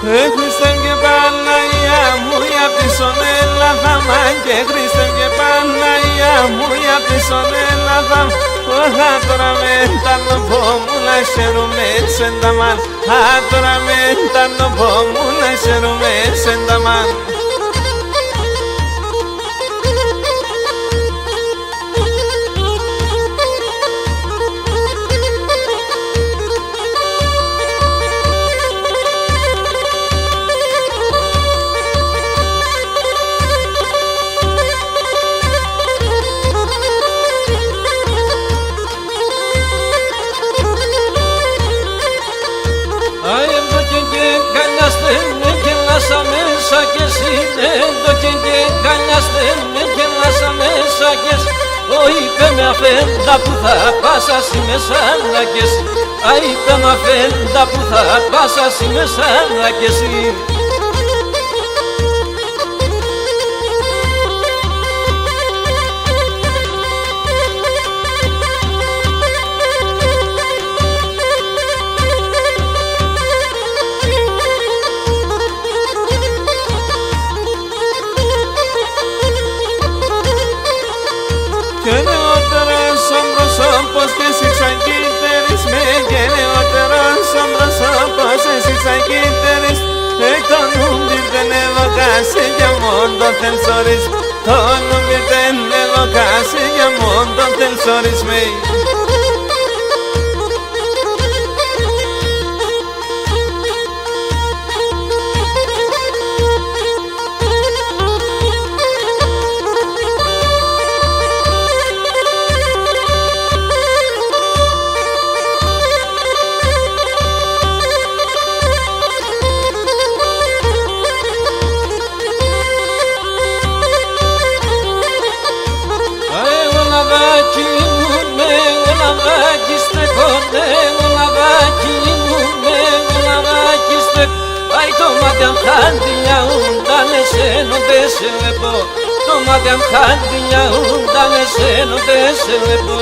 Χριστέ και Παναγιά μου, για πίσον έλα θαμα. Και Χριστέ και Παναγιά μου, για πίσον έλα θαμα. Τώρα με τα νοπό μου να χαίρομαι σενταμάν. Τώρα με τα νοπό μου να χαίρομαι σενταμάν. Μέσα και εσύ εδώ και καλιάστε με και λάσα μέσα και εσύ. Είπε με αφέντα που θα πάσα εσύ μέσα αλλά και εσύ. Είπε με αφέντα που θα πάσα εσύ μέσα αλλά και εσύ. Και νεότερος ο πρόσωπος και εσύ ξαγγίτερης με. Και νεότερος ο πρόσωπος εσύ ξαγγίτερης. Το νουμπίρ δεν ευωκάσει για μόνο τελσόρις. Το νουμπίρ δεν ευωκάσει για μόνο τελσόρις με. Το μάτι αν χάνει μια ούντα, εσένο δεν σε βλέπω.